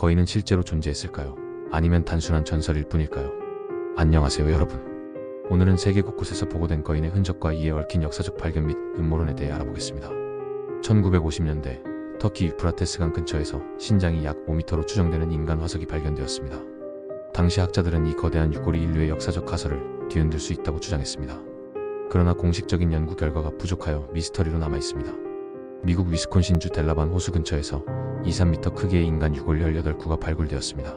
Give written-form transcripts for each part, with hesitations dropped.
거인은 실제로 존재했을까요? 아니면 단순한 전설일 뿐일까요? 안녕하세요 여러분. 오늘은 세계 곳곳에서 보고된 거인의 흔적과 이에 얽힌 역사적 발견 및 음모론에 대해 알아보겠습니다. 1950년대 터키 유프라테스강 근처에서 신장이 약 5m로 추정되는 인간 화석이 발견되었습니다. 당시 학자들은 이 거대한 유골이 인류의 역사적 가설을 뒤흔들 수 있다고 주장했습니다. 그러나 공식적인 연구 결과가 부족하여 미스터리로 남아있습니다. 미국 위스콘신주 델라반 호수 근처에서 2~3m 크기의 인간 유골 18구가 발굴되었습니다.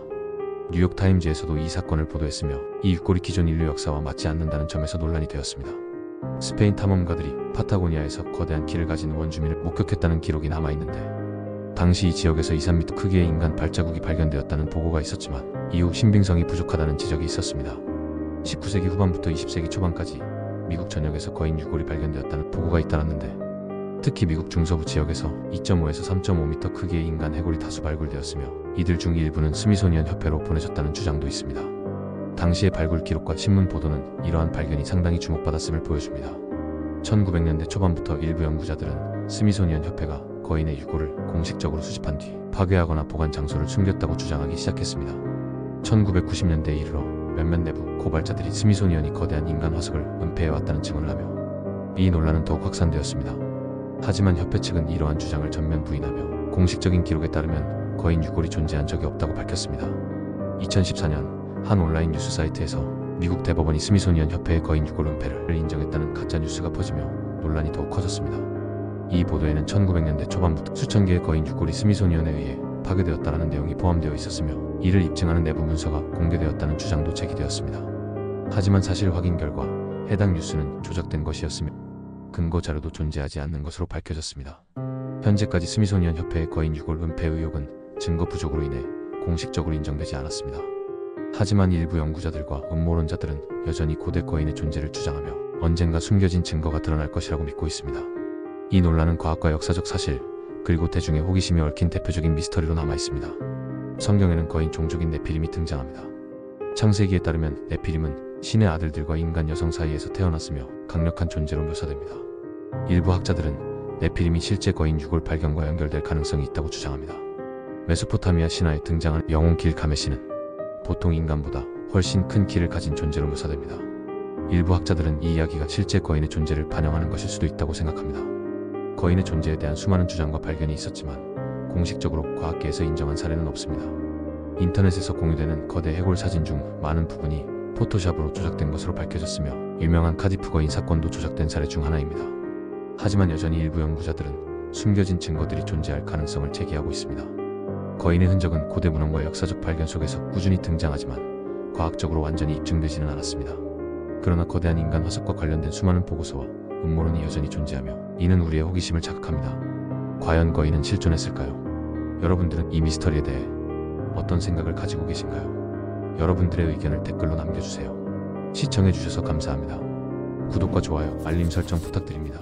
뉴욕타임즈에서도 이 사건을 보도했으며 이 유골이 기존 인류 역사와 맞지 않는다는 점에서 논란이 되었습니다. 스페인 탐험가들이 파타고니아에서 거대한 키를 가진 원주민을 목격했다는 기록이 남아있는데 당시 이 지역에서 2~3m 크기의 인간 발자국이 발견되었다는 보고가 있었지만 이후 신빙성이 부족하다는 지적이 있었습니다. 19세기 후반부터 20세기 초반까지 미국 전역에서 거인 유골이 발견되었다는 보고가 잇따랐는데 특히 미국 중서부 지역에서 2.5에서 3.5m 크기의 인간 해골이 다수 발굴되었으며 이들 중 일부는 스미소니언 협회로 보내졌다는 주장도 있습니다. 당시의 발굴 기록과 신문 보도는 이러한 발견이 상당히 주목받았음을 보여줍니다. 1900년대 초반부터 일부 연구자들은 스미소니언 협회가 거인의 유골을 공식적으로 수집한 뒤 파괴하거나 보관 장소를 숨겼다고 주장하기 시작했습니다. 1990년대에 이르러 몇몇 내부 고발자들이 스미소니언이 거대한 인간 화석을 은폐해왔다는 증언을 하며 이 논란은 더욱 확산되었습니다. 하지만 협회 측은 이러한 주장을 전면 부인하며 공식적인 기록에 따르면 거인 유골이 존재한 적이 없다고 밝혔습니다. 2014년 한 온라인 뉴스 사이트에서 미국 대법원이 스미소니언 협회의 거인 유골 은폐를 인정했다는 가짜 뉴스가 퍼지며 논란이 더욱 커졌습니다. 이 보도에는 1900년대 초반부터 수천 개의 거인 유골이 스미소니언에 의해 파괴되었다는 내용이 포함되어 있었으며 이를 입증하는 내부 문서가 공개되었다는 주장도 제기되었습니다. 하지만 사실 확인 결과 해당 뉴스는 조작된 것이었으며 근거 자료도 존재하지 않는 것으로 밝혀졌습니다. 현재까지 스미소니언 협회의 거인 유골 은폐 의혹은 증거 부족으로 인해 공식적으로 인정되지 않았습니다. 하지만 일부 연구자들과 음모론자들은 여전히 고대 거인의 존재를 주장하며 언젠가 숨겨진 증거가 드러날 것이라고 믿고 있습니다. 이 논란은 과학과 역사적 사실, 그리고 대중의 호기심이 얽힌 대표적인 미스터리로 남아있습니다. 성경에는 거인 종족인 네피림이 등장합니다. 창세기에 따르면 네피림은 신의 아들들과 인간 여성 사이에서 태어났으며 강력한 존재로 묘사됩니다. 일부 학자들은 네피림이 실제 거인 유골 발견과 연결될 가능성이 있다고 주장합니다. 메소포타미아 신화에 등장한 영혼 길가메시는 보통 인간보다 훨씬 큰 키를 가진 존재로 묘사됩니다. 일부 학자들은 이 이야기가 실제 거인의 존재를 반영하는 것일 수도 있다고 생각합니다. 거인의 존재에 대한 수많은 주장과 발견이 있었지만 공식적으로 과학계에서 인정한 사례는 없습니다. 인터넷에서 공유되는 거대 해골 사진 중 많은 부분이 포토샵으로 조작된 것으로 밝혀졌으며 유명한 카디프 거인 사건도 조작된 사례 중 하나입니다. 하지만 여전히 일부 연구자들은 숨겨진 증거들이 존재할 가능성을 제기하고 있습니다. 거인의 흔적은 고대 문헌과 역사적 발견 속에서 꾸준히 등장하지만 과학적으로 완전히 입증되지는 않았습니다. 그러나 거대한 인간 화석과 관련된 수많은 보고서와 음모론이 여전히 존재하며 이는 우리의 호기심을 자극합니다. 과연 거인은 실존했을까요? 여러분들은 이 미스터리에 대해 어떤 생각을 가지고 계신가요? 여러분들의 의견을 댓글로 남겨주세요. 시청해주셔서 감사합니다. 구독과 좋아요, 알림 설정 부탁드립니다.